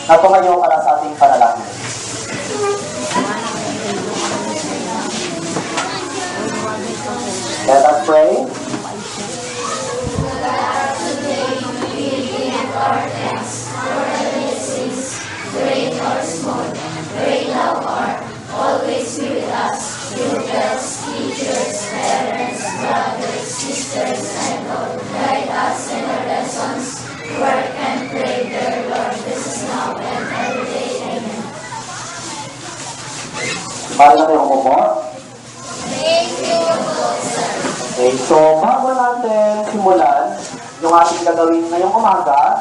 na tumayo para sa ating panalangin. Let us pray. Great or small, great thou art, always be with us, pupils, teachers, parents, brothers, sisters, and Lord, guide us in our lessons, work and pray, dear Lord, this is now and every day. Amen. Para na kayo umupo. Thank you, sir. Okay, so bago natin simulan yung ating gagawin ngayong umaga,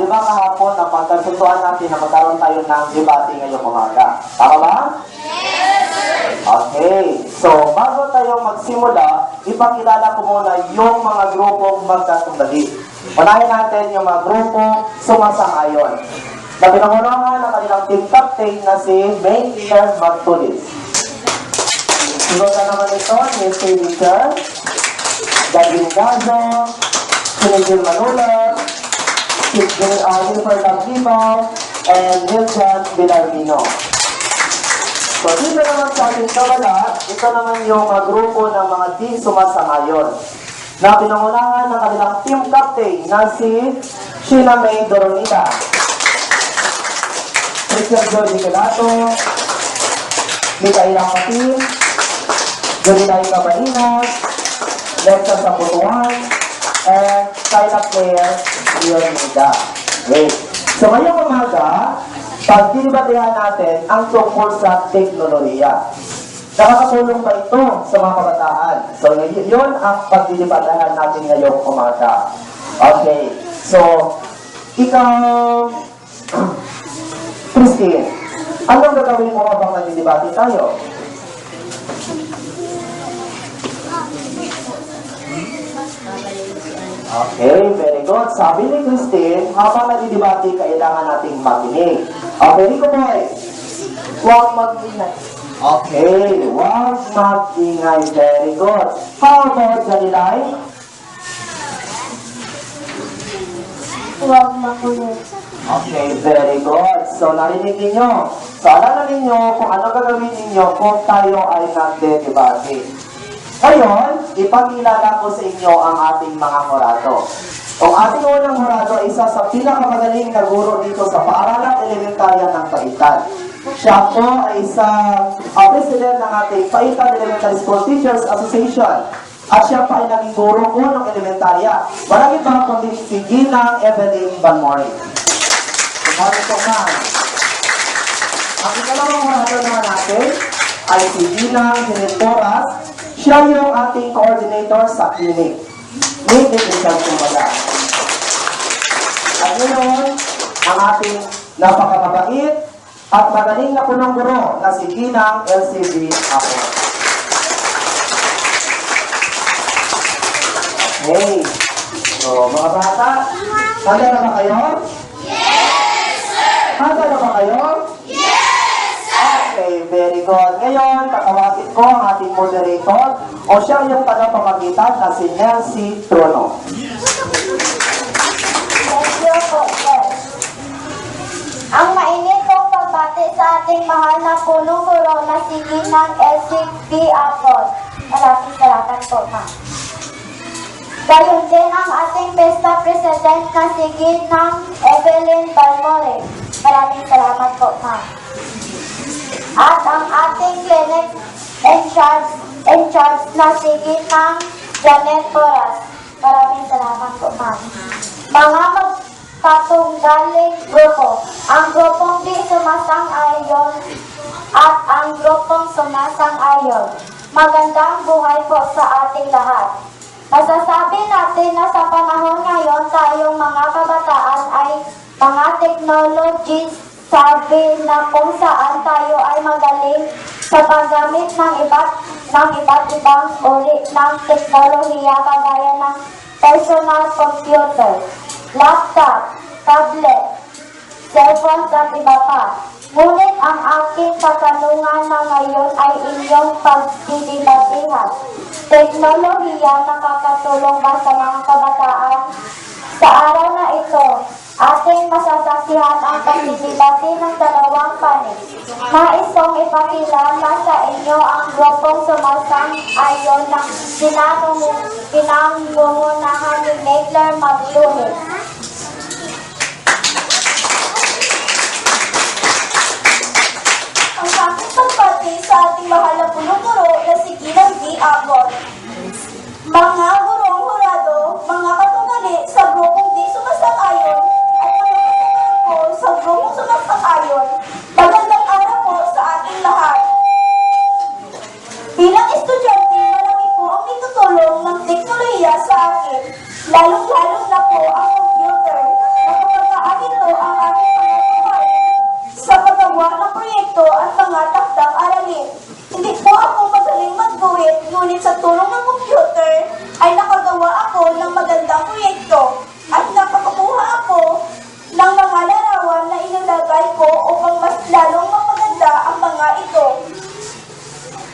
di ba kahapon na pagkasunduan natin na magkaroon tayo ng debate ngayong umaga? Tama ba? Yes, sir. Okay, so bago tayo magsimula, ipakilala ko muna yung mga grupong magkasundali. Unahin natin yung mga grupong sumasang-ayon. Na pinangunahan ng kanilang team captain na si Mayor Magtulis. Sunod na naman ito ni si Richard, Gavin Gazo, si Nigel Manula, si Jennifer Laglibaw, and Wilson Villarmino. So dito naman sa ating kabala, ito naman yung mga grupo ng mga di sumasang-ayon na pinangunahan ng kanilang team captain na si Sheila May Doronita, Richard Jody Calato, Mikaela Patin, Jolilay Cabalinas, Lexa Saputuan, and Kyla Claire Leonida. Wait. So ngayong umaga, pagdilibatehan natin ang tungkol sa teknolohiya. Nakakatulong ba ito sa mga kabataan? So yun ang pagdilibatehan natin ngayong umaga. Okay. So, ikaw, Christine, anong gagawin mo habang nagdilibate tayo? Okay, very good. Sabi ni Christine, habang nagdidebate, kailangan nating makinig. Okay, Rico Boy. Huwag mag-ingay. Okay, huwag mag-ingay. Very good. How about Janilay? Huwag makulit. Okay, very good. So, narinig ninyo. So, alam na ninyo kung ano gagawin ninyo kung tayo ay nagdedebate. Ngayon, ipakilala ko sa inyo ang ating mga hurado. Ang ating unang hurado ay isa sa pinakamagaling na guro dito sa paaralang elementarya ng Paitan. Siya po ay isang president ng ating Paitan Elementary School Teachers Association. At siya pa ay naging guro ko ng elementarya. Walang iba kundi si Ginang Evelyn Banmore. Good po na. Ang ikalawang hurado naman natin ay si Ginang Hinitoras. Siya yung ating coordinator sa clinic. May technical kumbaga. At ngayon, ang ating napakamabait at magaling na punong guro na si Ginang LCB ako. Okay. So, mga bata, handa na ba kayo? Yes, sir. Handa na ba kayo? Okay, very good. Ngayon, tatawagin ko ang ating moderator o siya yung tagapamagitan na si Nancy Trono. Thank you po, sir. Ang mainit kong pagbati sa ating mahal na punong guro na si Ginang LCB Apol. Maraming salamat po, ma'am. Gayon din ang ating PESTA President na si Ginang Evelyn Balmore. Maraming salamat po, ma'am. At ang ating clinic in charge na si Ginang Janet Porras. Maraming salamat po, ma'am. Mga magkatunggaling grupo, ang grupong di sumasang-ayon at ang grupong sumasang-ayon. Magandang buhay po sa ating lahat. Masasabi natin na sa panahon ngayon tayong mga kabataan ay mga technologies, sabi na kung saan tayo ay magaling sa paggamit ng iba't ibang uri ng teknolohiya kagaya ng personal computer, laptop, tablet, cellphone at iba pa. Ngunit ang aking katanungan na ngayon ay inyong pagdidibatehan. Teknolohiya nakakatulong ba sa mga kabataan? Sa araw na ito, ating ating masasaksihan ang pagtitibati ng dalawang panig. Nais kong ipakilala sa inyo ang grupong sumasang-ayon ng pinangungunahan ni Megler Magluhit. Ang aking pagpati sa ating mahal na punong-guro na si Ginang D. Abot. Mga gurong hurado, mga katungali sa grupong di sumasang-ayon at mga kasamahan ko sa grupong sumasang-ayon, magandang araw po sa ating lahat. Bilang estudyante, malaki po ang itutulong ng teknolohiya sa akin, lalong-lalo na po ang computer, na kapag ito ang aking pangagawain sa paggawa ng proyekto at mga takdang aralin. Hindi po ako magaling magguhit, ngunit sa tulong ng computer ay nakagawa ako ng magandang proyekto at nakakakuha ako ng mga larawan na inilagay ko upang mas lalong mapaganda ang mga ito.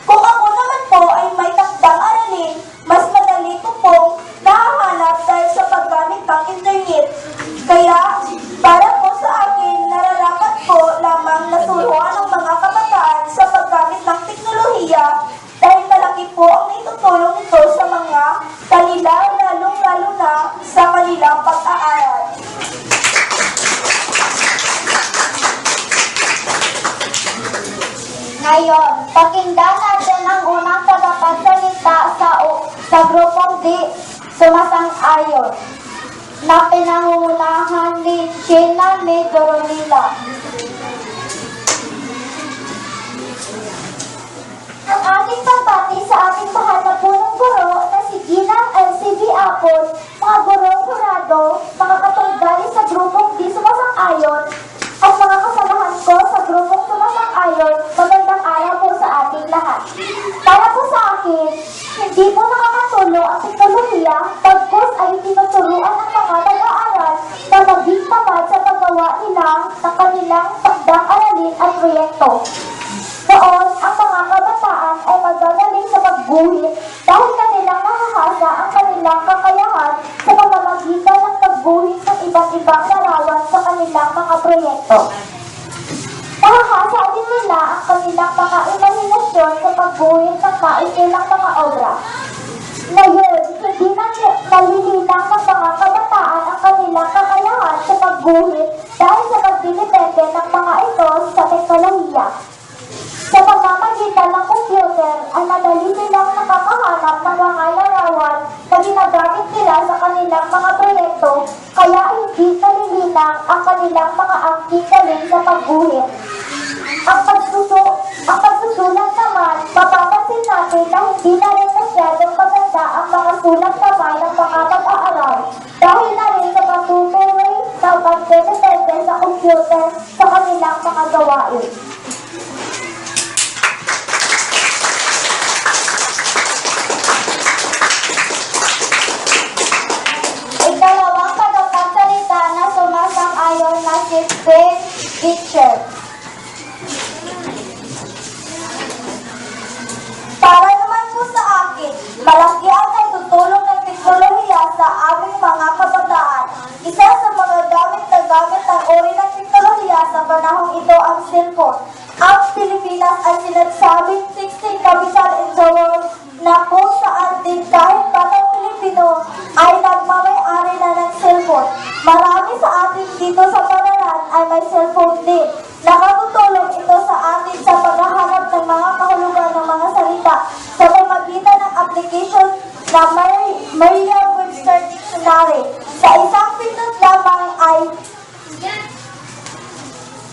Kung ako naman po ay may takdang aralin, mas madali ko pong nahahanap dahil sa paggamit ng internet. Kaya, para po sa akin, nararapat po lamang nasuluhan ng mga kabataan sa paggamit ng teknolohiya dahil malaki po ang naitutulong nito sa mga kanila, lalong-lalo na sa kanilang pag-aaral. Ngayon, pakinggan natin ang unang tagapagsalita sa grupong di sumasang-ayon na pinangungunahan ni Sheena May Doronila. Ang ating pagbati sa ating mahal na punong-guro na si Ginang LCB Apon, mga gurong hurado, mga katunggali sa grupong di sumasang-ayon, at mga kasamahan ko sa grupong sumasang-ayon, magandang araw po sa ating lahat. Para po sa akin, hindi po nakakatulong ang teknolohiya, pagkos ay tinuturuan ng mga nag-aaral na maging tamad sa paggawa nila ng kanilang takdang aralin at proyekto. Noon, ang mga kabataan ay magagaling sa pagguhit dahil kanilang nahahasa ang kanilang kakayahan sa pamamagitan ng pagguhit ng iba't ibang larawan sa kanilang mga proyekto. Nahahasa din nila ang kanilang mga imahinasyon sa pagguhit ng nais nilang mga obra. Ngayon, hindi na nalilinang ng mga kabataan ang kanilang kakayahan sa pagguhit dahil sa pagdidepende ng mga ito sa teknolohiya. Sa pamamagitan ng computer, ay madali nilang nakakahanap ng mga larawan na ginagamit nila sa kanilang mga proyekto, kaya hindi nalilinang ang kanilang mga acting galing sa pagguhit. Ang pagsusulat naman, mapapansin natin na hindi na rin masyadong maganda ang mga sulat kamay ng mga mag-aaral dahil na rin sa patutuloy na pagdedepende sa computer sa kanilang mga gawain. Ikalawang tagapagsalita na sumasang-ayon na si Fred Gitcher. Para naman po sa akin, malaki ang naitutulong ng teknolohiya sa aming mga kabataan. Isa sa mga gamit ng uri ng teknolohiya sa panahong ito ang cellphone. Ang Pilipinas ay sinasabing 16th capital in the world na kung saan din kahit batang Pilipino ay nagmamay-ari na ng cellphone. Marami sa atin dito sa paralan ay may cellphone din. Nakatutulong ito sa atin sa paghahanap ng mga kahulugan ng mga salita sa pamamagitan ng application na Merriam-Webster Dictionary. Sa isang pindot lamang ay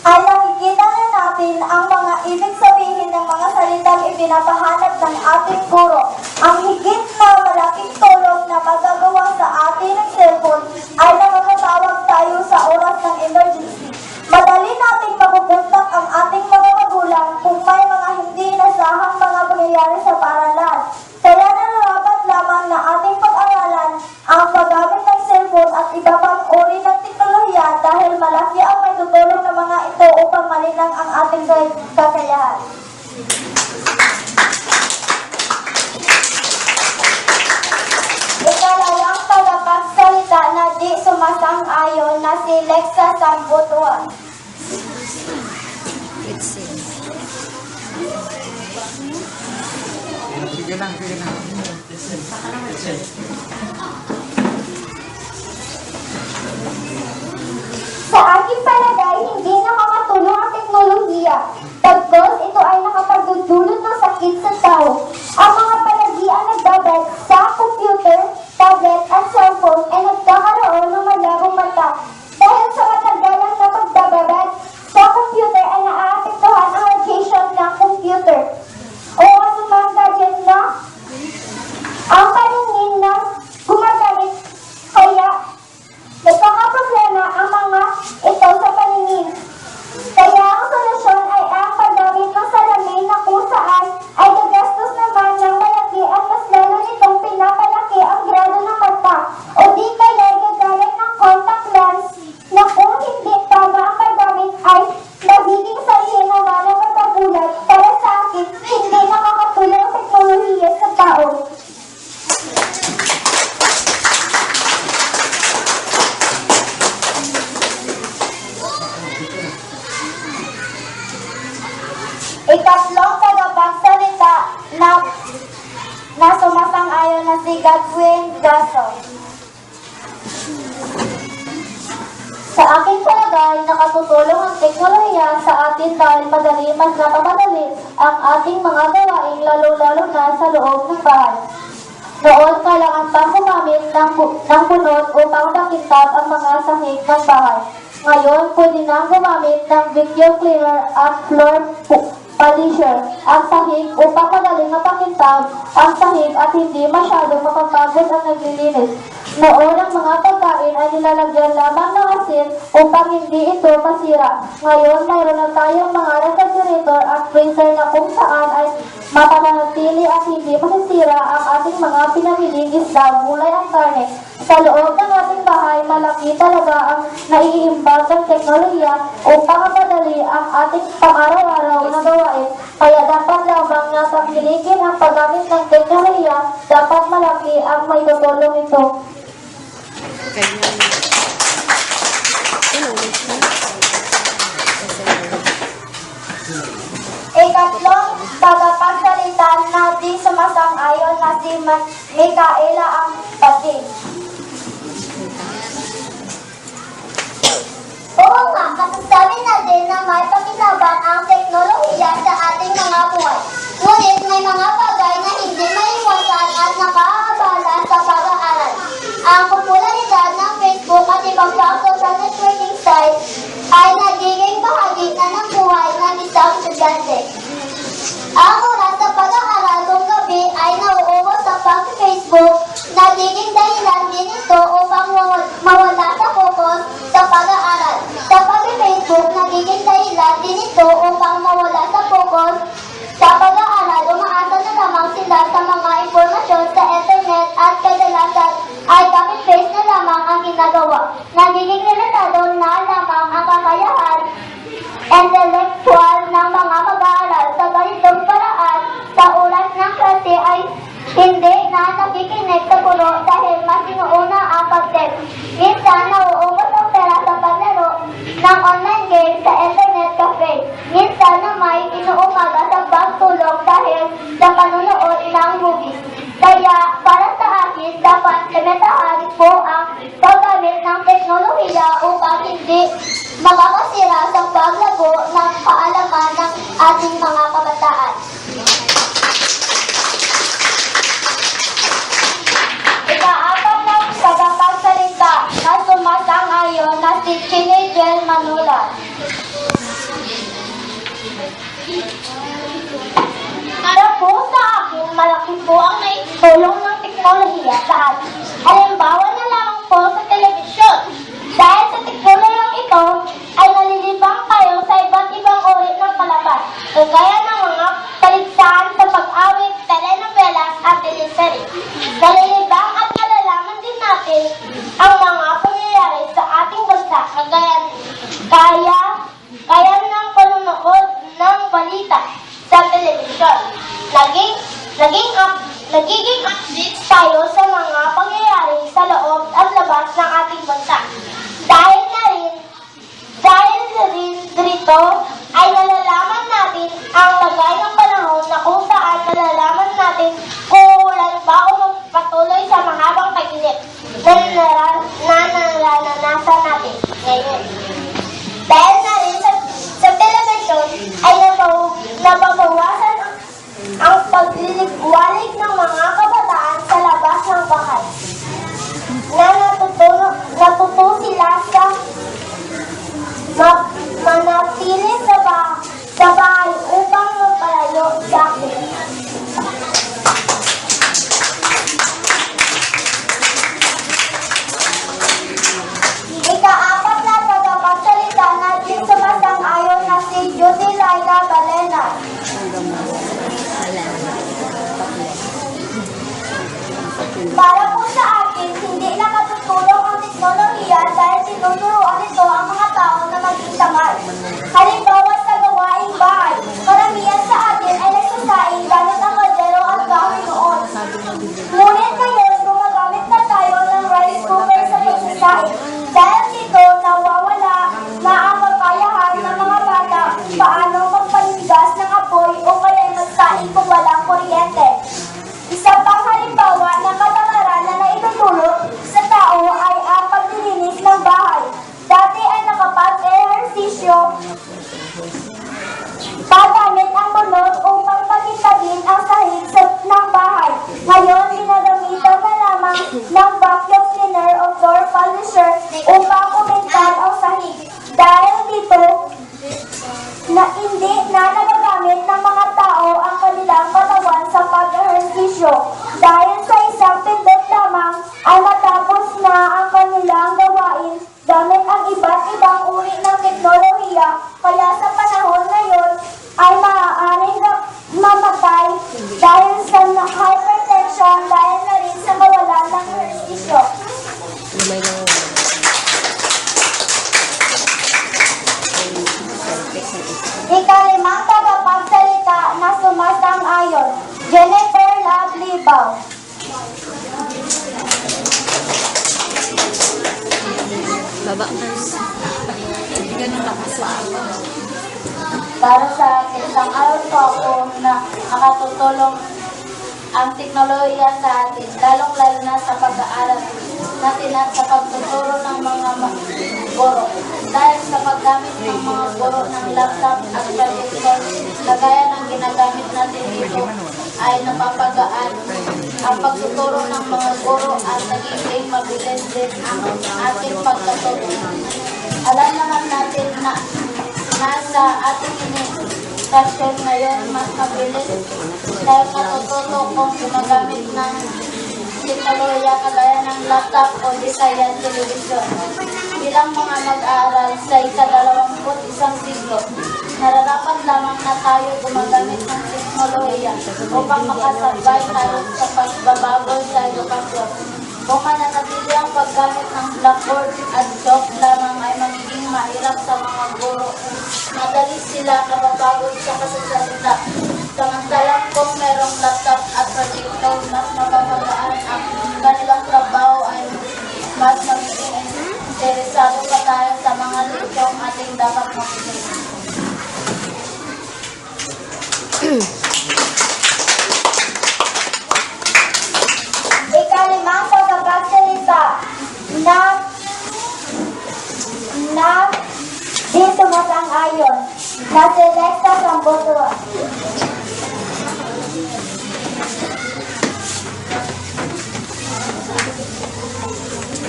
nakikita na natin ang mga ibig sabihin ng mga salitang ipinapahanap ng ating guro. Ang higit na malaking tulong na magagawa sa atin ng cellphone ay nakakatawag tayo sa oras ng emergency. Madali nating mapupuntak ang ating mga magulang kung may mga hindi inasahang mga pangyayari sa paaralan. Kaya nararapat lamang na ating pag-aralan ang paggamit ng cellphone at iba pang uri ng teknolohiya dahil malaki ang may tutulong ng mga ito upang malinang ang ating kakayahan. Ikalawang tagapagsalita na di sumasang-ayon na si Lex sa sambutuan. Sige lang, sige lang. Sa aking palagay, hindi nakakatulong ang teknolohiya. Tapos, ito ay nakapagdudulot ng sakit sa tao. Ang mga palagian nagbabad sa computer, tablet at cellphone ay nagkakaroon ng malabong mata. Dahil sa matagalang na pagbababad sa computer ay naaapektuhan ang radiation ng computer. O anumang gadget na ang paningin na gumagamit, kaya nagkakaproblema ang mga ito sa paningin. Kaya ang solusyon ay ang paggamit ng salamin na kung saan ay gagastos naman ng malaki at mas lalo nitong pinapalaki ang grado ng mata. O di kaya gagamit ng contact lens na kung hindi tama ang paggamit ay nagiging sarili na walang magkagulat. Para sa akin, hindi nakakatulong ang teknolohiya sa tao. Ikatlong tagapagsalita na sumasang-ayon na si Godwin Gaso. Sa aking palagay, nakatutulong ang teknolohiya sa atin dahil mas napamadali ang ating mga gawain lalo-lalo na sa loob ng bahay. Noon, kailangan pang gumamit ng bunot upang makintab ang mga sahig ng bahay. Ngayon, pwede nang gumamit ng vacuum cleaner at floor polisher ang sahig upang madaling mapakintab ang sahig at hindi masyadong mapapagod ang naglilinis. Noon, ang mga pagkain ay nilalagyan lamang ng asin upang hindi ito masira. Ngayon, mayroon na tayong mga refrigerator at freezer na kung saan ay mapananatili at hindi masisira ang ating mga pinamiling isda, gulay at karne. Sa loob ng ating bahay, malaki talaga ang naiimbag ng teknolohiya upang mapadali ang ating pang-araw-araw na gawain. Kaya dapat lamang na tangkilikin ang paggamit ng teknolohiya, dapat malaki ang may tutulong ito. Ikatlong tagapagsalita na di sumasang-ayon na si Micaela ang Pating. Oo nga, masasabi natin na may pakinabang ang teknolohiya sa ating mga buhay. Ngunit may mga bagay na hindi maiwasan at nakakaabala sa pag-aaral. Ang popularidad ng Facebook at ibang pang social networking site ay nagiging bahagi na ng buhay ng isang estudyante. Ang oras sa pag-aaral kung gabi ay nauubos sa pag-Facebook, nagiging dahilan din ito upang mawala sa focus sa pag-aaral. Sa pag-Facebook, nagiging dahilan din ito upang mawala sa focus sa pag-aaral. Umaasa na lamang sila sa mga impormasyon sa internet at kadalasan ay copy-paste na lamang ang ginagawa. Nagiging limitado na lamang ang kakayahan intellectual ng mga mag-aaral. Sa ganitong paraan, sa oras ng klase ay hindi na nakikinig sa guro dahil mas inuuna ang pag-text. Minsan, nauubos ang pera sa paglaro ng online game sa internet cafe. Minsan na may inuumaga sa pagtulog dahil sa panunood ng movies. Kaya, para sa akin, dapat limitahan po ang paggamit ng teknolohiya upang hindi makakasira sa paglago ng kaalaman ng ating mga kabataan. Ika-apat ng tagapagsalita na sumasang-ayon na si Chinigel Manula. Para po sa akin, malaki po ang naitulong ng teknolohiya sa atin. Halimbawa na lamang po sa telebisyon. Dahil sa teknolohiyang ito, ay nalilibang tayo sa iba't ibang uri ng palabas, kagaya ng mga paligsahan sa pag-awit, telenovelas at teleserye. Nalilibang at nalalaman din natin ang mga pangyayari sa ating bansa, kaya ng panunood ng balita sa telebisyon. Nagiging update tayo sa mga pangyayari sa loob at labas ng ating bansa. Dahil na rin Dahil na rin sa telebisyon ay nababawasan ang pagliligwalig ng mga kabataan sa labas ng bahay. Na natuto sila sa manatili sa bahay upang magpalayo sa akin. Ika-apat na tagapagsalita natin sumasang-ayon na si Judy Laila Balena. Para po sa akin, hindi nakatutulong ang teknolohiya dahil tinuturuan nito ang mga tao na maging tamad. Halimbawa sa gawaing bahay, karamihan sa atin ay nagsasaing gamit ang kaldero at kahoy noon. Ngunit ngayon, gumagamit na tayo ng rice cooker sa pagsasaing. Dahil dito, nawawala na ang kakayahan ng mga bata paano magpalingas ng apoy o kaya magsaing kung walang kuryente. Isa pang halimbawa ng katamaran na naitutulong sa tao ay ang paglilinis ng bahay. Dati ay nakapag-ehersisyo paggamit ang bunot upang pagitagin ang sahig ng bahay. Ngayon, ginagamitan na lamang ng vacuum cleaner o floor polisher upang kumintan ang sahig. Dahil dito, na hindi na nagagamit ng mga tao ang kanilang katawan sa pag-ehersisyo. Dahil sa isang pindot lamang ay matapos na ang kanilang gawain gamit ang iba't ibang uri ng teknolohiya. Kaya sa panahon ngayon ay maaaring mamatay dahil sa hypertension, dahil na rin sa kawalan ng ehersisyo. Ikalimang tagapagsalita na sumasang-ayon, Jennifer Lablibaw. Baba ka. Ganun ba kasi? Para sa akin, sang-ayon po ako na nakatutulong ang teknolohiya sa atin, lalong-lalo na sa pag-aaral natin at sa pagtuturo ng mga guro. Dahil sa paggamit ng mga guro ng laptop at projector, kagaya ng ginagamit natin dito, ay napapagaan ang pagtuturo ng mga guro at nagiging mabilis din ang ating pagkaturo. Alam naman natin na nasa ating stasyon ngayon mas mabilis dahil matututo kung gumagamit ng teknolohiya kagaya ng laptop o di kaya telebisyon. Bilang mga mag-aaral sa ika-21 siglo, nararapat lamang na tayo gumagamit ng teknolohiya upang makasabay tayo sa pagbabago sa edukasyon. Kung mananatili ang paggamit ng blackboard at chalk lamang ay magiging mahirap sa mga guro. Madali sila kapapagod sa kasasalita. Samantalang kung merong laptop at projector, mas mapapagaan ang kanilang trabaho ay mas magiging interesado pa tayo sa mga leksyon ating dapat makinig. Ikalimang pagkakagsalita na di sumasang-ayon na si Lexa Sambotua.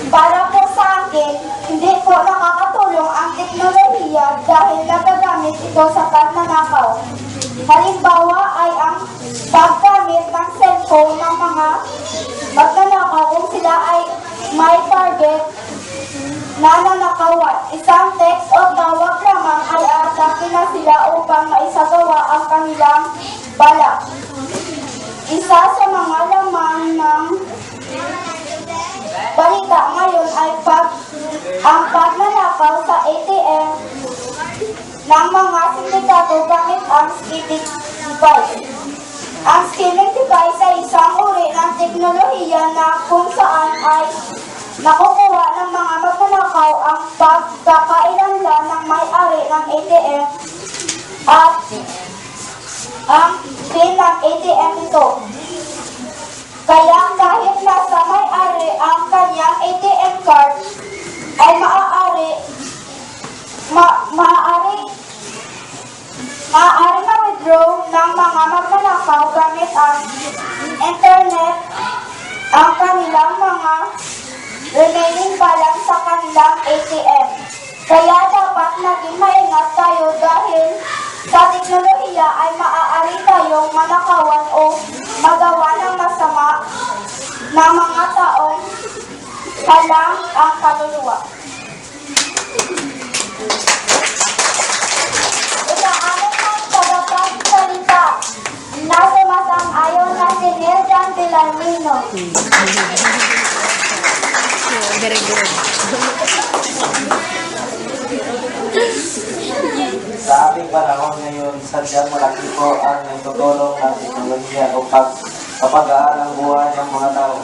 Para po sa akin, hindi po nakakatulong ang teknolohiya dahil nagagamit ito sa pagnanakaw. Halimbawa ay ang paggamit ng cellphone ng mga magnanakaw kung sila ay may target na nanakawan. Isang text o tawag lamang ay atake na sila upang maisagawa ang kanilang balak. Isa sa mga laman ng balita ngayon ay ang pagnanakaw sa ATM ng mga sindikato gamit ang skimming device. Ang skimming device ay isang uri ng teknolohiya na kung saan ay nakukuha ng mga magnanakaw ang pagkakailanlan ng may-ari ng ATM at ang PIN ng ATM nito. Kaya kahit nasa may-ari ang kanyang ATM card, ay maaari Maaari ma-withdraw ng mga magnanakaw gamit ang internet ang kanilang mga remaining balance sa kanilang ATM. Kaya dapat naging maingat tayo dahil sa teknolohiya ay maaari tayong manakawan o magawa ng masama ng mga taong halang ang kaluluwa. Inaamin ng tagapagsalita na sumasang-ayon na si Neljan Villarmino. Very good. Sa ating panahon ngayon, sadyang malaki po ang nagtutulong ng teknolohiya o kapagaan ang buhay ng mga tao.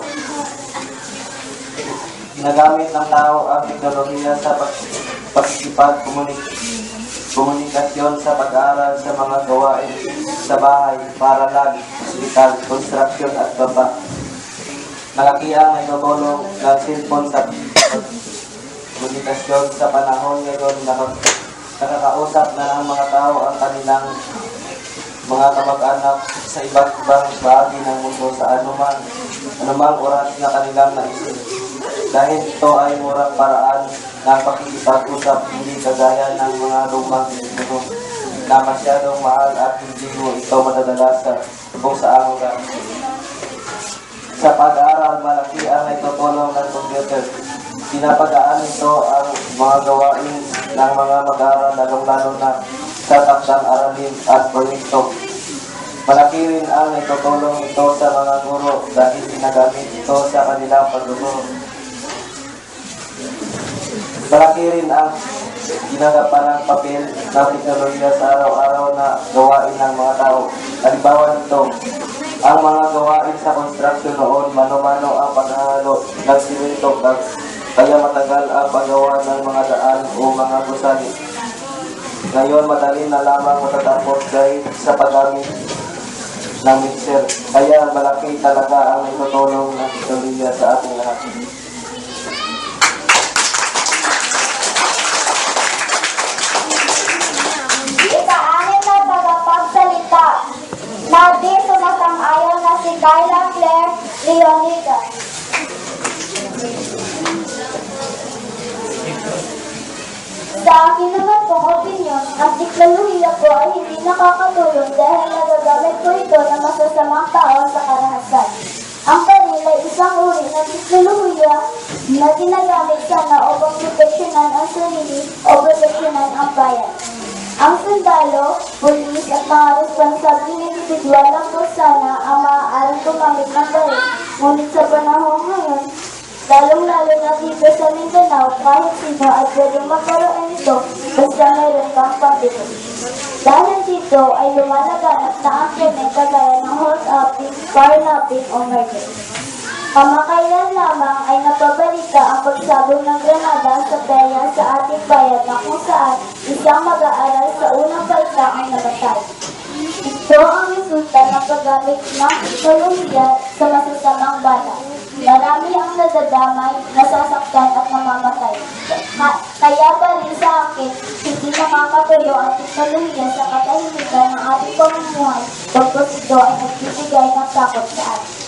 Ginagamit ng tao ang teknolohiya sa pagkikipag-komunikasyon sa pag-aaral sa mga gawain sa bahay, paaralan, ospital, construction at baba. Malaki ang nagtutulong ng cellphone sa komunikasyon sa panahon ngayon na nakakausap na ng mga tao ang kanilang mga kamag-anak sa iba't ibang bahagi ng mundo sa anumang oras na kanilang naisip. Dahil ito ay murang paraan ng pakikipag-usap, hindi kagaya ng mga lumang telepono na masyadong mahal at hindi mo ito madadala sa kung saan lugar. Sa pag-aaral, malaki ang itutulong ng computer. Pinapagaan ito ang mga gawain ng mga mag-aaral, lalong-lalo na sa takdang aralin at proyekto. Malaki rin ang itutulong ito sa mga guro dahil ginagamit ito sa kanilang pagtuturo. Malaki rin ang ginagawa ng papel ng teknolohiya sa araw-araw na gawain ng mga tao. Halimbawa nito, ang mga gawain sa construction noon, mano-mano ang paghahalo ng simento, kaya matagal ang paggawa ng mga daan o mga gusali. Ngayon, madali na lamang matatapos dahil sa paggamit ng mixer. Kaya malaki talaga ang itutulong ng teknolohiya sa ating lahat. Ika-anim na tagapagsalita na di sumasang-ayon na si Kyla Claire Leonidas. Sa akin naman pong opinyon, ang teknolohiya po ay hindi nakakatulong dahil nagagamit ko ito ng masasamang tao sa karahasan. Ang baril ay isang uri ng teknolohiya na ginagamit sana upang proteksyonan ang sarili o proteksyonan ang bayan. Ang sundalo, pulis at mga responsabling individual lang po sana ang maaaring gumamit ng baril. Ngunit sa panahon ngayon, lalong-lalo na dito sa Mindanao, kahit sino ay pwedeng magkaroon nito basta mayroon kang pabili. Dahil dito ay lumalaganap na ang krimen kagaya ng hold-upping, carnapping o murder. Kamakailan lamang ay napabalita ang pagsabog ng granada sa playa sa ating bayan na kung saan isang mag-aaral sa unang baita ang namatay. Ito ang resulta ng paggamit ng teknolohiya sa masasamang bala. Marami ang nadadamay, nasasaktan at namamatay. Kaya pa rin sa akin, hindi nakakatulo ang teknolohiya sa katahimikan ng ating pamumuhay pagkos ito ay nagbibigay ng takot sa atin.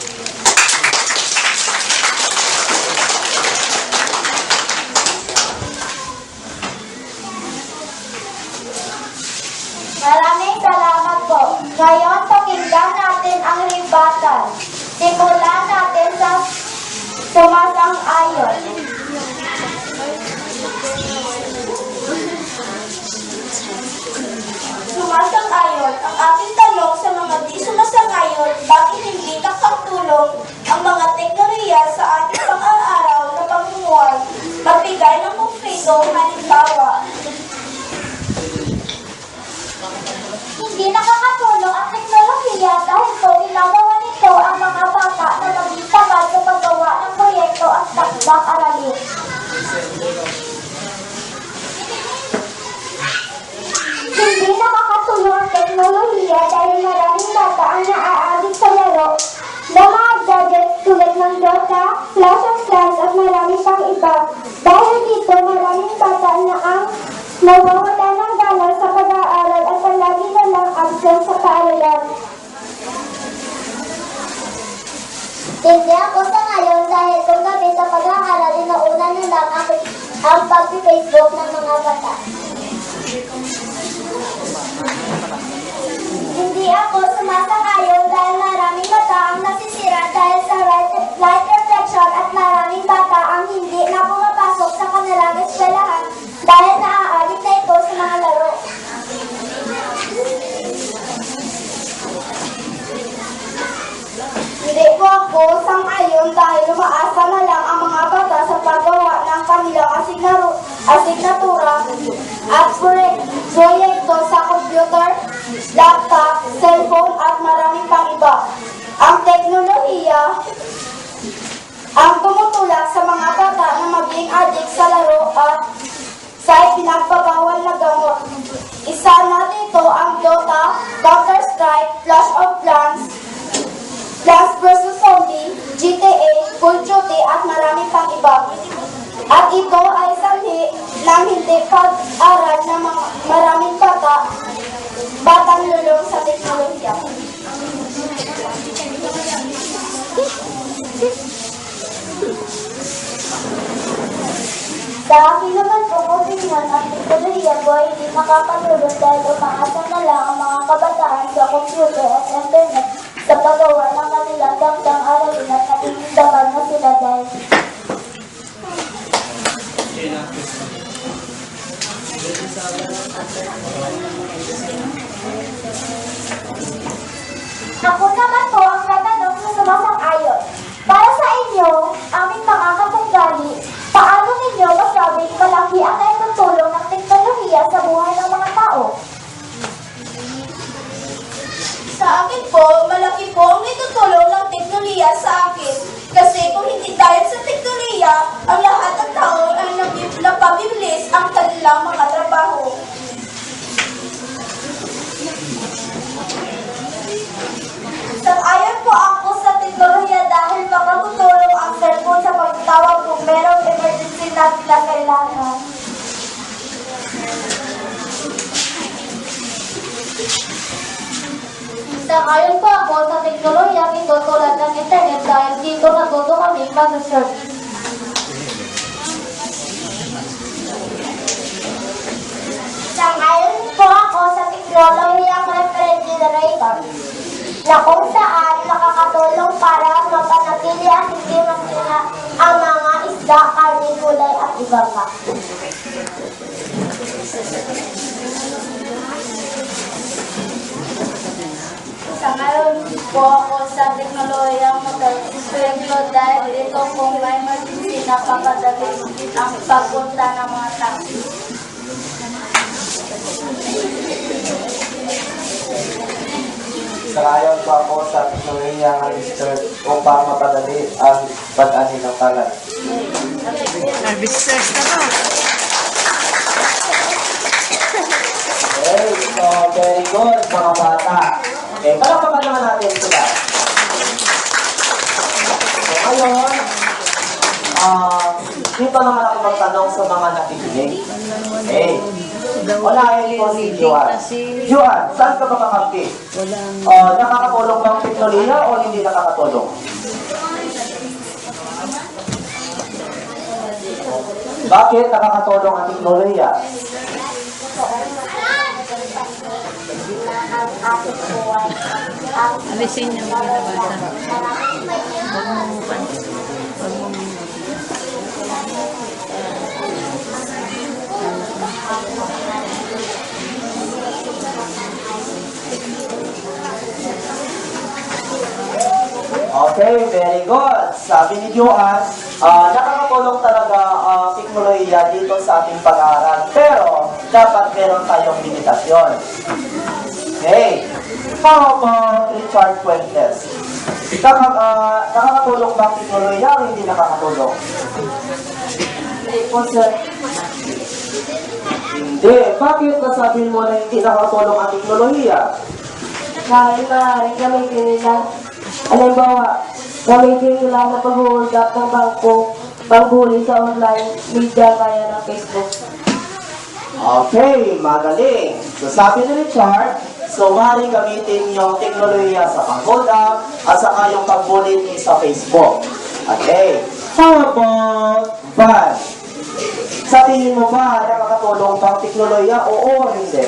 Maraming salamat po. Ngayon, pakinggan natin ang ribatan. Simulan natin sa sumasang-ayon. Sumasang-ayon. Ang aking tanong sa mga di sumasang-ayon, bakit hindi nakatulong ang mga teknolohiya sa ating pang-araw na pamumuhay? Magbigay ng konkretong halimbawa. Hindi nakakatulong ang teknolohiya dahil po ginagawa nito ang mga bata na maging tamad sa paggawa ng proyekto at takdang aralin. Hindi nakakatulong ang teknolohiya dahil maraming bata ang naaadik sa laro na mga gadgets tulad ng Dota, Clash of Clans at marami pang iba. Dahil dito maraming bata na ang nawawala na ngayon. Hindi ako sa ngayon dahil kung gabi sa pag-aaral, inuuna na lang ang pag-Facebook ng mga bata. Hindi ako sumasang-ayon dahil maraming bata ang nasisira dahil sa light reflection at maraming bata ang hindi na pumapasok sa kanilang eskwelahan dahil naaalit na ito sa mga laro. Hindi po ako sang-ayon dahil umaasa na lang ang mga bata sa paggawa ng kanilang asignatura at proyekto sa computer, laptop, cellphone at maraming pang iba. Ang teknolohiya ang tumutulak sa mga bata na maging addict sa laro at sa ipinagbabawal na gamot. Isa na dito ang Dota, Counter-Strike, Clash of Clans, Plants vs. Zombie, GTA, Call of Duty at maraming pang iba. At ito ay sanhi ng hindi pag-aral ng maraming batang lulong sa teknolohiya. Sa akin naman po, opinion, ang teknolohiya po ay hindi makakatulong dahil umaasa na lang ang mga kabataan sa computer at internet sa paggawa ng kanilang dangdang aralin at natitindaman na sila dahil ako naman po ang natanong sa sumasang-ayon. Para sa inyo, aming mga kapunggali, paano ninyo masabing malaki ang naitutulong ng teknolohiya sa buhay ng mga tao? Sa akin po, malaki po ang itutulong ng teknolohiya sa akin. Kasi kung hindi dahil sa teknolohiya, ang lahat ng tao ay napabibilis ang kanilang mga trabaho. Sang-ayon po ako sa teknolohiya dahil makatutulong ang cellphone sa pagtawag kung merong emergency na kailangan. Sang-ayon po ako sa teknolohiya ito tulad ng internet dahil dito natuto kami mag-search. Sang-ayon po ako sa teknolohiyang refrigerator na kung saan nakakatulong para mapanatili at hindi masira ang mga isda, karne, gulay at iba pa. Sang-ayon po ako sa teknolohiyang motorsiklo dahil ito kung may emergency napapadali ang pagpunta ng mga tao. Sang-ayon po ako sa teknolohiya ng research upang mapadali ang pag-ani ng palay. Research na to. Okay, so very good mga bata. Okay, palakpakan naman natin sila. So ngayon, dito naman ako magtanong sa mga nakikinig. Okay. Unahin ko si Juan. Juan, saan ka ba makampi? Nakakatulong bang teknolohiya o hindi nakakatulong? Bakit nakakatulong ang teknolohiya? Alisin niyo yung binabasa. Huwag mo Okay, very good. Sabi ni Juan, nakakatulong talaga ang teknolohiya dito sa ating pag-aaral. Pero, dapat meron tayong limitasyon. Okay. How about Richard Fuentes? Nakakatulong ba ang teknolohiya o hindi nakakatulong? Hindi po, sir. Hindi. Bakit nasabi mo na hindi nakakatulong ang teknolohiya? Dahil maaaring gamitin nila. Halimbawa, gamitin nila na pag-hold up ng panghuli sa online media gaya ng Facebook. Okay, magaling. So sabi ni Richard, So, maaaring gamitin yung teknolohiya sa pag-hold up at saka yung pag-bulletin sa Facebook. Okay. How about bad? Sa tingin mo ba, nakakatulong bang teknolohiya? Oo o hindi?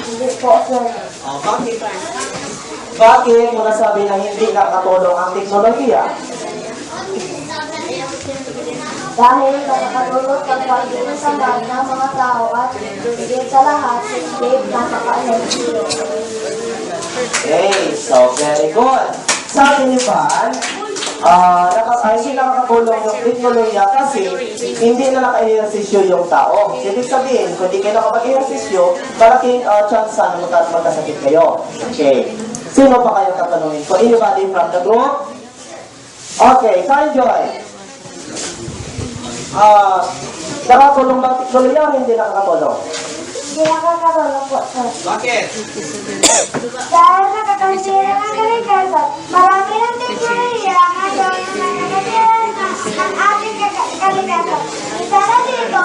Hindi po, sir. Bakit? Bakit mo nasabi na hindi nakakatulong ang teknolohiya? Dahil nakakatulong sa pag-iusahan ng mga tao at higit sa lahat, hindi nakaka-energy. Okay, so very good. Sabi ni Van, hindi nakakatulong yung teknolohiya kasi hindi na naka-ehersisyo yung tao. Ibig sabihin, kung hindi kayo nakapag-ehersisyo, malaking chance na magkasakit kayo. Okay. Sino pa kayo tatanungin ko? Anybody from the group? Okay, Kyle Joy. Nakakatulong ba teknolohiya o hindi nakakatulong? Hindi nakakatulong po, sir. Bakit? Dahil nakakasira ng kalikasan, marami ng teknolohiya ngayon na nakakasira ng ating kalikasan. Isa na dito,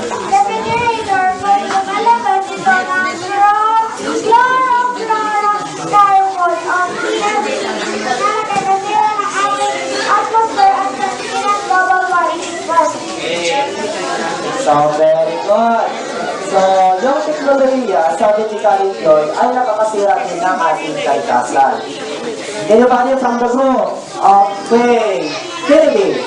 ang refrigerator kung lumalabas ito ng chlorofluorocarbon o na nakakasira ng ating atmosphere at kasira ng global warming. So, very good. So, yung teknolohiya, sabi ni Karen Joy, ay nakakasira din ng ating kalikasan. Anybody from the group? Okay. Kennedy,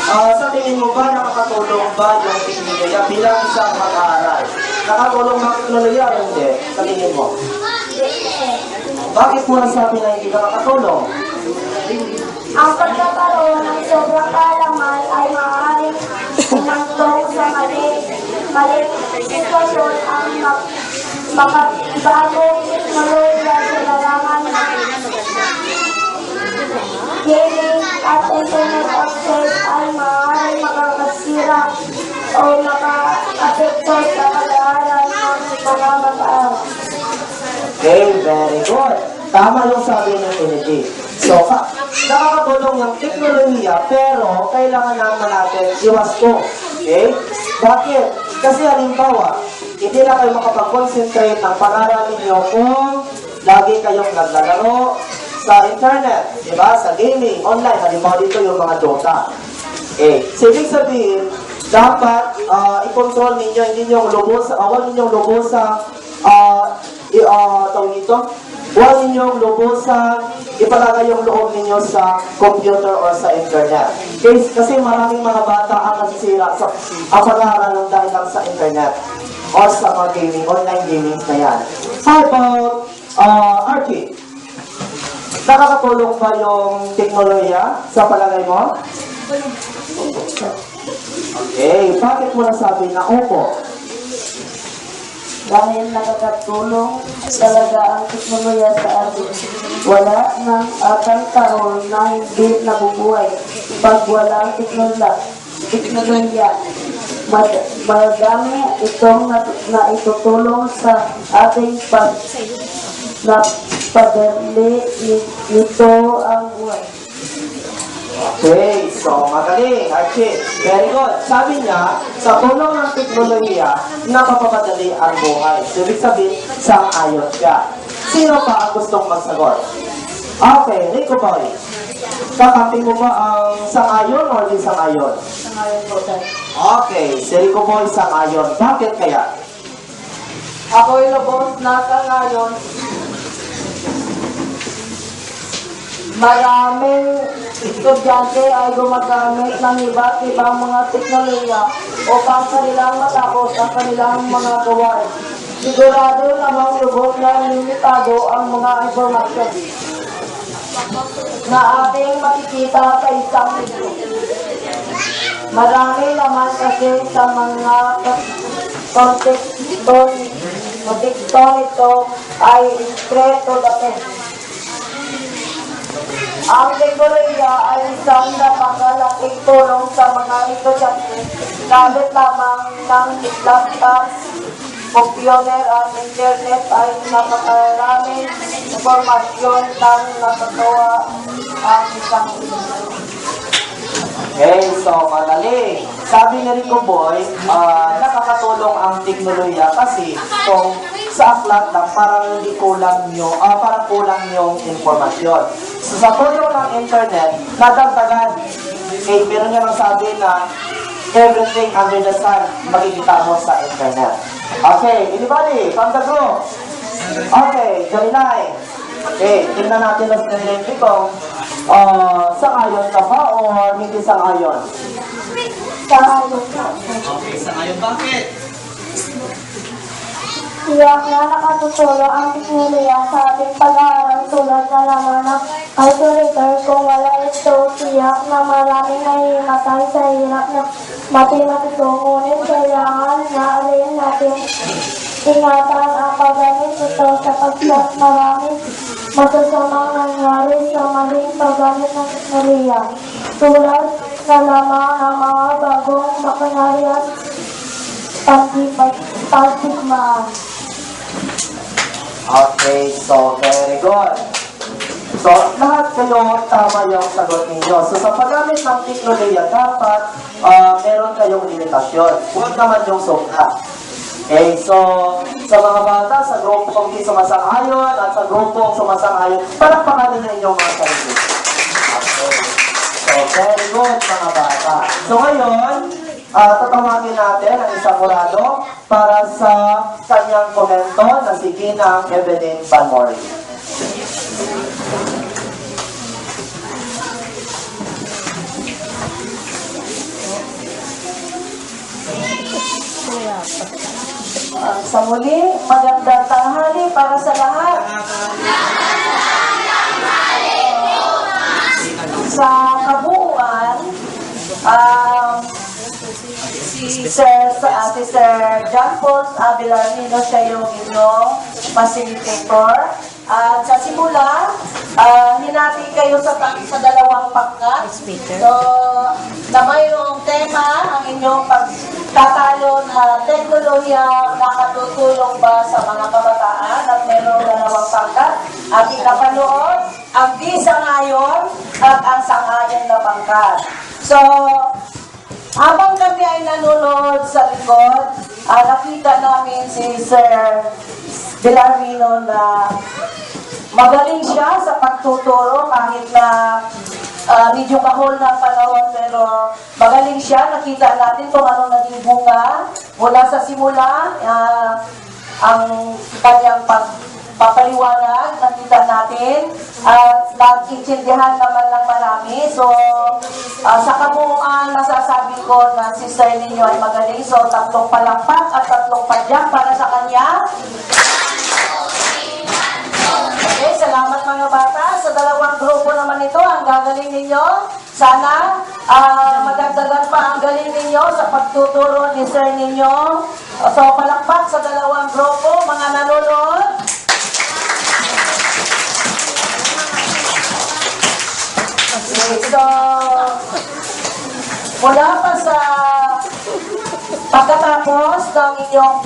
sa tingin mo ba nakakatulong ba yung teknolohiya bilang isang mag-aaral? Nakakatulong ang teknolohiya o hindi? Sa tingin mo? Bakit mo nasabi na hindi nakakatulong? Ang pagkakaroon ng sobrang kaalaman ay maaaring humantong sa maling sitwasyon ang makabagong teknolohiya sa larangan gaming at internet access ay maaaring makakasira o maka-apekto sa pag-aaral ng mga mag-aaral. Okay, very good. Tama yung sabi ng Kennedy. So, nakakatulong yung teknolohiya, pero kailangan naman natin iwas ko. Okay? Bakit? Kasi halimbawa, hindi na kayo makapag-concentrate ng pag-aaral ninyo kung lagi kayong naglalaro sa internet, di ba? Sa gaming, online. Halimbawa dito yung mga Dota. Okay? So, ibig sabihin, dapat i-control ninyo, hindi nyo lubos, huwag ninyong lubosang tawag nito, huwag ninyong lubusan ipalagay yung loob ninyo sa computer or sa internet. Kasi maraming mga bata ang nasisira sa pag-aaral ng dahil lang sa internet or sa mga gaming, online gaming na yan. How about Archie? Nakakatulong ba yung teknolohiya sa palagay mo? Okay, bakit mo nasabi na opo? Dahil nakakatulong talaga ang teknolohiya sa atin. Wala nang atang taon na hindi nabubuhay pag wala ang teknolohiya. Madami itong naitutulong sa ating napadali nito ang buhay. Okay, so magaling, Archie. Very good. Sabi niya, sa tulong ng teknolohiya, napapapadali ang buhay. So, ibig sabihin, sang-ayon siya. Sino pa ang gustong magsagot? Okay, Rico Boy. Kakampi mo ba ang sang-ayon o di sang-ayon? Sangayon po, sir. Okay, si Rico Boy sang-ayon. Bakit kaya? Ako'y lubos na sangayon. Maraming estudyante ay gumagamit ng iba't ibang mga teknolohiya upang kanilang matapos ang kanilang mga gawain. Sigurado namang lubos na limitado ang mga informasyon na ating makikita sa isang libro. Marami naman kasi sa mga konteksto nito ay straight to the point. Ang teknolohiya ay isang napakalaking tulong sa mga estudyante, gamit lamang ng laptop, computer at internet ay napakaraming informasyon ng nakagawa ang isang estudyante. Okay, so magaling. Sabi ni Rico Boy, nakakatulong ang teknolohiya kasi kung sa aklat lang parang hindi kulang parang kulang yung informasyon. So, sa tulong ng internet, nadagdagan. Okay, meron nga sabi na everything under the sun makikita mo sa internet. Okay, anybody, from the group? Okay, Jalinay. Okay, tingnan natin ang sinilindi kung sang-ayon ka ba o hindi sang-ayon? Sang-ayon po. Okay, sang-ayon bakit? Tiyak na nakatutulong ang teknolohiya sa ating pag-aaral tulad na naman ng calculator. Kung wala ito, tiyak na maraming nahihimatay sa hirap na matematiko. Ngunit kailangan na alin natin ingatan ang paggamit ito sapagkat maraming masasamang nangyari sa maling paggamit ng teknolohiya. Tulad na lamang ang mga bagong makinarya at pagdigmaan. Okay, so very good. So, lahat kayo tama yung sagot ninyo. So, sa paggamit ng teknolohiya, dapat meron kayong limitasyon. Huwag naman yung sobra. Okay, so, sa mga bata, sa grupong di sumasang-ayon at sa grupong sumasang-ayon, palakpakan din inyong mga sarili. Okay. So, very good, mga bata. So, ngayon, tatawagin natin ang isang kurado para sa kanyang komento na si Ginang Evelyn Panmori. Sa muli, magandang tanghali para sa lahat. Sa kabuuan, si Sir John Paul Abelardo siya yung inyong facilitator. At sa simula, hinati kayo sa dalawang pangkat. So, na mayroong tema, ang inyong pagtatalo na teknolohiya nakatutulong ba sa mga kabataan at mayroong dalawang pangkat. At ikapanood, ang di sangayon at ang sangayon na pangkat. So, habang kami ay nanonood sa likod, nakita namin si Sir Belarmino na magaling siya sa pagtuturo kahit na medyo kahol na panahon, pero magaling siya. Nakita natin kung ano naging bunga mula sa simula, ang kanyang papaliwanag, nakita natin at nag-intindihan naman ng marami. So, sa kabuuan, masasabi ko na si Sir ninyo ay magaling. So, 3 palakpak at 3 padyak para sa kanya. Okay, salamat mga bata. Sa dalawang grupo naman ito, ang gagaling ninyo. Sana madagdagan pa ang galing ninyo sa pagtuturo ni Sir ninyo. So, palakpak sa dalawang grupo, mga nanonood. Okay, so, mula pa sa pagkatapos ng inyong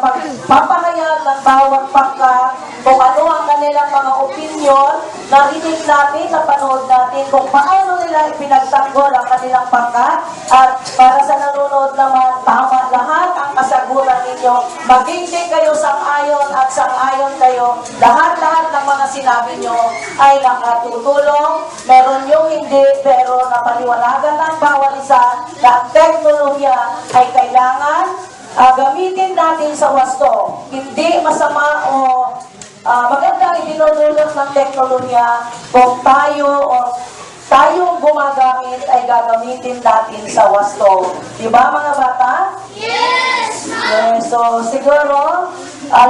pagpapahayag ng bawat pangkat kung ano ang kanilang mga opinion, narinig natin, napanood natin kung paano nila ipinagtanggol ang kanilang pangkat. At para sa nanonood naman, tama lahat ang kasagutan ninyo. Maging di kayo sang-ayon at sang-ayon kayo, lahat-lahat ng mga sinabi nyo ay nakatutulong. Meron yung hindi, pero napaliwanagan ng bawat isa na ang teknolohiya ay kailangan gamitin natin sa wasto. Hindi masama o maganda idinudulot ng teknolohiya kung tayong gumagamit ay gagamitin natin sa wasto. Diba mga bata? Yes! So siguro,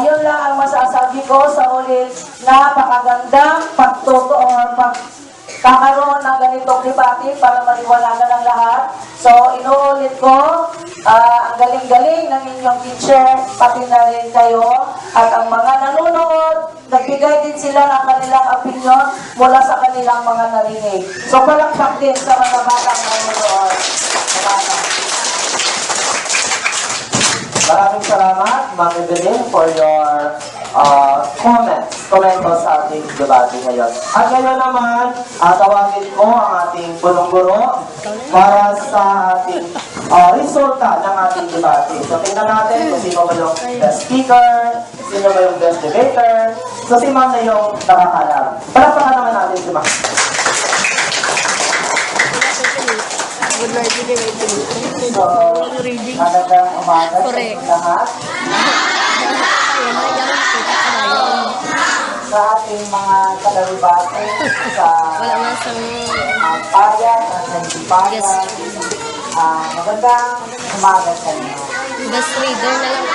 yun lang ang masasabi ko sa ulit na napakagandang pagkakaroon ng ganitong debate para maliwanagan ng lahat. So inuulit ko, ang galing-galing ng inyong teacher, pati na rin kayo, at ang mga nanonood, nagbigay din sila ng kanilang opinion mula sa kanilang mga narinig. So palakpak din sa mga batang nanonood. Maraming salamat, Ma'am Evelyn, for your komento sa ating debate ngayon. At ngayon naman, tawagin ko ang ating punong guro para sa ating resulta ng ating debate. So tingnan natin kung sino ba yung best speaker, sino ba yung best debater, so si Ma'am na yung nakakalam. Palakpakan naman natin si Ma'am. So, magandang umaga sa Correct. inyong lahat. Sa ating mga kalabibate sa Wala nga sa payan at sa hindi payan. Magandang umaga sa inyo. best reader na lang.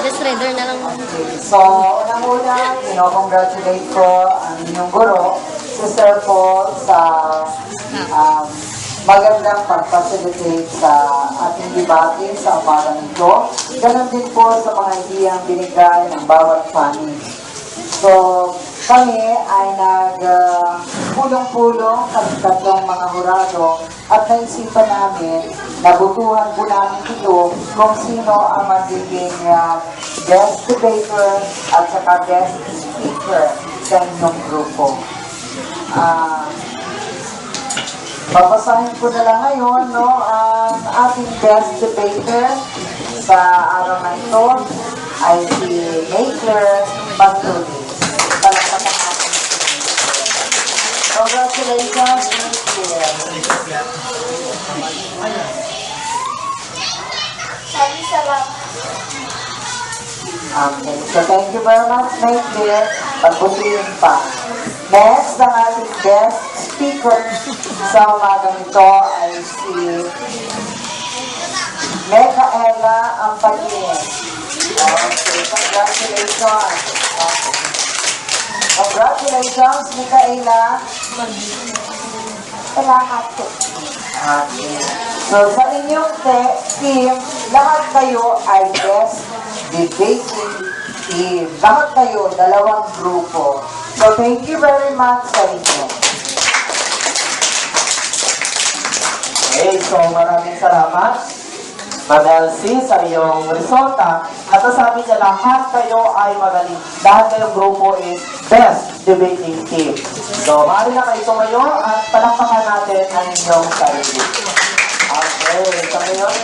Best reader na lang. Okay. So, unang-una, congratulate ko ang inyong guro, si Sir Paul, sa magandang pag-facilitate sa ating debate sa umagang ito. Ganon din po sa mga ideyang binigay ng bawat panig. So, kami ay nagpulong-pulong kami tatlong mga hurado at naisipan namin, nabutuhan po namin ito kung sino ang magiging guest debater at saka guest speaker sa inyong grupo. Babasahin ko na lang ngayon, ang ating guest debater sa araw na ito ay si Maker Maglulis. Palakpakan natin. Congratulations, Maker. Salamat. Okay, so thank you very much, Maker. Pagbutihin pa. Next, ang ating guest speaker sa umagang ito ay si Micaela Ampagin. Okay, congratulations. Okay. Congratulations, Micaela. Salamat po. Okay. So, sa inyong team, lahat kayo ay guest debating team. Lahat kayo, dalawang grupo. So, thank you very much sa inyo. Okay, so maraming salamat, Ma'am Elsie, sa iyong resulta. At sabi niya, lahat kayo ay magaling. Lahat kayong grupo is best debating team. So, maaari na kayo tumayo at palakpakan natin ang inyong sarili. Okay, so ngayon,